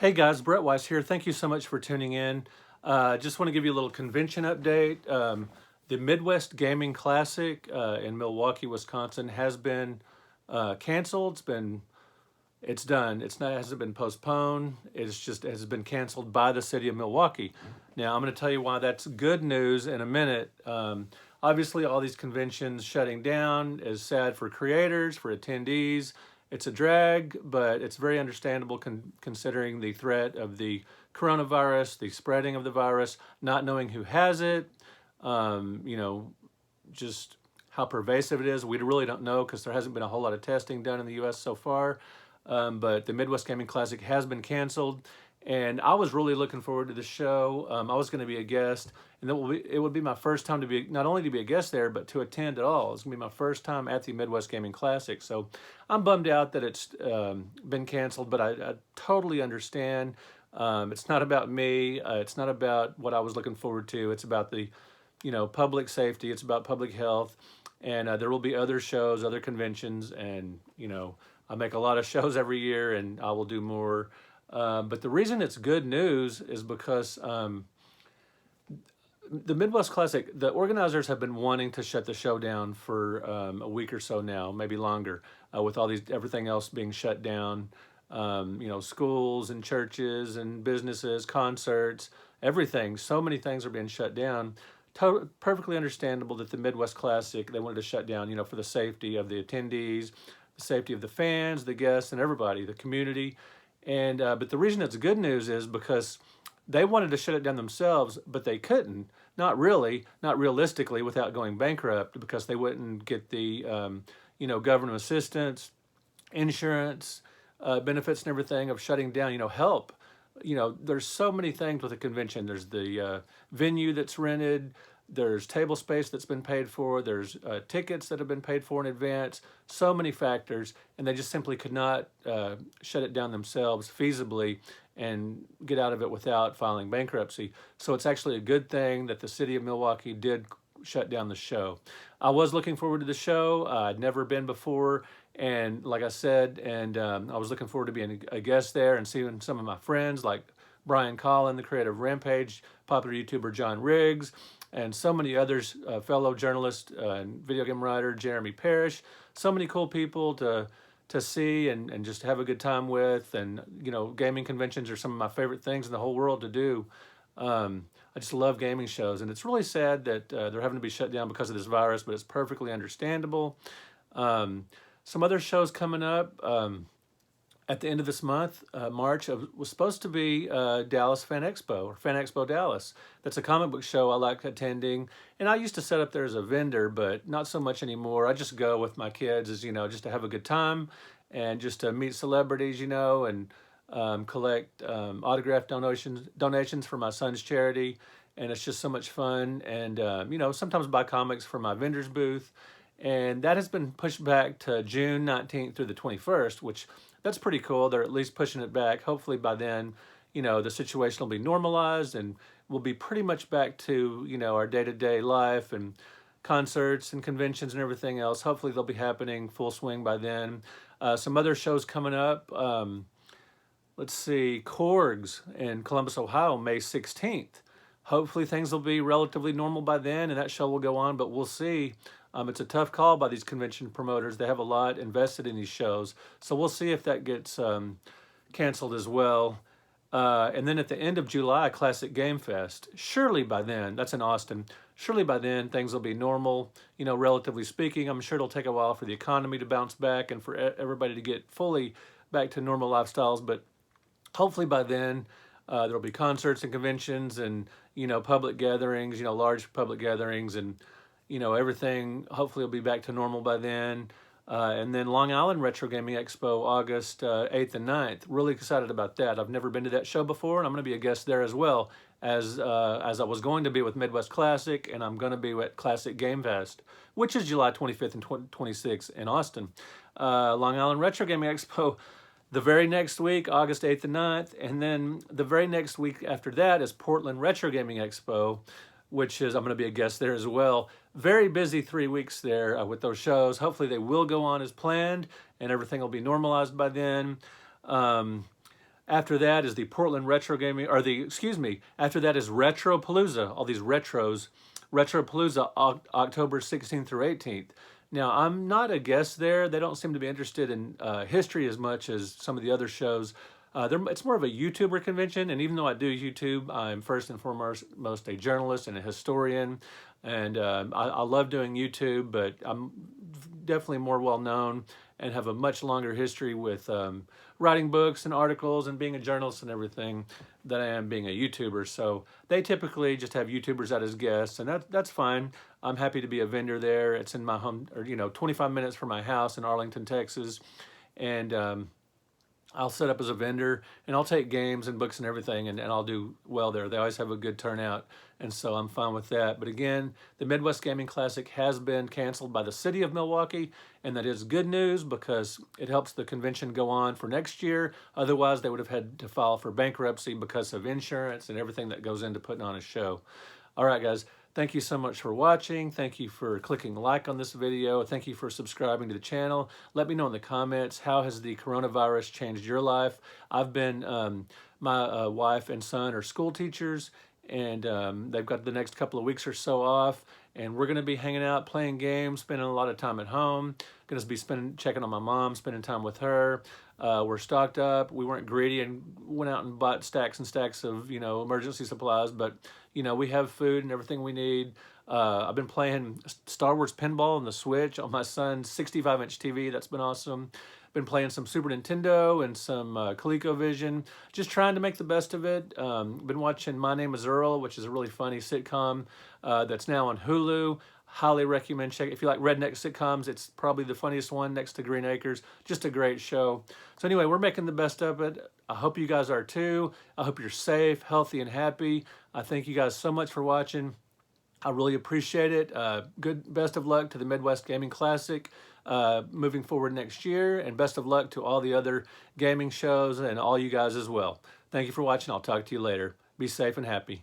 Hey guys, Brett Weiss here. Thank you so much for tuning in. Just want to give you a little convention update. The Midwest Gaming Classic in Milwaukee, Wisconsin has been canceled. It's done. It's not, it hasn't been postponed. It has been canceled by the city of Milwaukee. Now I'm going to tell you why that's good news in a minute. Obviously, all these conventions shutting down is sad for creators, for attendees. It's a drag, but it's very understandable considering the threat of the coronavirus, the spreading of the virus, not knowing who has it, you know, just how pervasive it is. We really don't know because there hasn't been a whole lot of testing done in the US so far. But the Midwest Gaming Classic has been canceled. And I was really looking forward to the show. I was going to be a guest, and it would be my first time to be, not only to be a guest there, but to attend at all. It's going to be my first time at the Midwest Gaming Classic. So I'm bummed out that it's been canceled, but I totally understand. It's not about me. It's not about what I was looking forward to. It's about the, public safety. It's about public health. And there will be other shows, other conventions, and, I make a lot of shows every year, and I will do more. But the reason it's good news is because the Midwest Classic, the organizers have been wanting to shut the show down for a week or so now, maybe longer, with everything else being shut down. Schools and churches and businesses, concerts, everything. So many things are being shut down. Perfectly understandable that the Midwest Classic, they wanted to shut down, for the safety of the attendees, the safety of the fans, the guests, and everybody, the community. And but the reason it's good news is because they wanted to shut it down themselves, but they couldn't. Not really, not realistically, without going bankrupt, because they wouldn't get the government assistance, insurance, benefits, and everything of shutting down. Help. There's so many things with a convention. There's the venue that's rented. There's table space that's been paid for. There's tickets that have been paid for in advance. So many factors, and they just simply could not shut it down themselves feasibly and get out of it without filing bankruptcy. So it's actually a good thing that the city of Milwaukee did shut down the show. I was looking forward to the show. I'd never been before, and like I said, and I was looking forward to being a guest there and seeing some of my friends like Brian Collin, the creator of Rampage, popular YouTuber John Riggs, and so many others, fellow journalist and video game writer Jeremy Parrish. So many cool people to see and just have a good time with. And gaming conventions are some of my favorite things in the whole world to do. I just love gaming shows, and it's really sad that they're having to be shut down because of this virus, but it's perfectly understandable. Some other shows coming up. At the end of this month, March, was supposed to be Dallas Fan Expo, or Fan Expo Dallas. That's a comic book show I like attending. And I used to set up there as a vendor, but not so much anymore. I just go with my kids just to have a good time and just to meet celebrities, and collect autograph donations for my son's charity. And it's just so much fun. And, sometimes buy comics for my vendor's booth. And that has been pushed back to June 19th through the 21st, which that's pretty cool. They're at least pushing it back. Hopefully by then, the situation will be normalized and we'll be pretty much back to, our day-to-day life and concerts and conventions and everything else. Hopefully they'll be happening full swing by then. Some other shows coming up. Let's see, Korgs in Columbus, Ohio, May 16th. Hopefully things will be relatively normal by then and that show will go on, but we'll see. It's a tough call by these convention promoters. They have a lot invested in these shows. So we'll see if that gets canceled as well. And then at the end of July, Classic Game Fest. Surely by then, that's in Austin, surely by then things will be normal, relatively speaking. I'm sure it'll take a while for the economy to bounce back and for everybody to get fully back to normal lifestyles. But hopefully by then, there'll be concerts and conventions and, public gatherings, large public gatherings, and everything hopefully will be back to normal by then. And then Long Island Retro Gaming Expo, August 8th and 9th. Really excited about that. I've never been to that show before, and I'm going to be a guest there as well, as I was going to be with Midwest Classic, and I'm going to be at Classic Game Fest, which is July 25th and 26th in Austin. Long Island Retro Gaming Expo, the very next week, August 8th and 9th, and then the very next week after that is Portland Retro Gaming Expo, which is, I'm going to be a guest there as well. Very busy 3 weeks there with those shows. Hopefully they will go on as planned and everything will be normalized by then. After that is the Portland Retro Gaming, or the, excuse me, after that is Retropalooza, all these retros. Retropalooza, October 16th through 18th. Now, I'm not a guest there. They don't seem to be interested in history as much as some of the other shows. It's more of a YouTuber convention, and even though I do YouTube, I'm first and foremost a journalist and a historian, and I love doing YouTube, but I'm definitely more well known and have a much longer history with writing books and articles and being a journalist and everything than I am being a YouTuber. So they typically just have YouTubers out as guests, and that's fine. I'm happy to be a vendor there. It's in my home, or 25 minutes from my house in Arlington, Texas, and I'll set up as a vendor, and I'll take games and books and everything, and I'll do well there. They always have a good turnout, and so I'm fine with that. But again, the Midwest Gaming Classic has been canceled by the city of Milwaukee, and that is good news because it helps the convention go on for next year. Otherwise, they would have had to file for bankruptcy because of insurance and everything that goes into putting on a show. All right, guys. Thank you so much for watching. Thank you for clicking like on this video. Thank you for subscribing to the channel. Let me know in the comments, how has the coronavirus changed your life? I've been, my wife and son are school teachers, and they've got the next couple of weeks or so off, and we're gonna be hanging out, playing games, spending a lot of time at home. Gonna be checking on my mom, spending time with her. We're stocked up. We weren't greedy and went out and bought stacks and stacks of, emergency supplies, but, we have food and everything we need. I've been playing Star Wars Pinball on the Switch on my son's 65-inch TV. That's been awesome. Been playing some Super Nintendo and some ColecoVision. Just trying to make the best of it. Been watching My Name is Earl, which is a really funny sitcom that's now on Hulu. Highly recommend check. If you like redneck sitcoms, it's probably the funniest one next to Green Acres. Just a great show. So anyway, we're making the best of it. I hope you guys are too. I hope you're safe, healthy, and happy. I thank you guys so much for watching. I really appreciate it. Best of luck to the Midwest Gaming Classic moving forward next year, and best of luck to all the other gaming shows and all you guys as well. Thank you for watching. I'll talk to you later. Be safe and happy.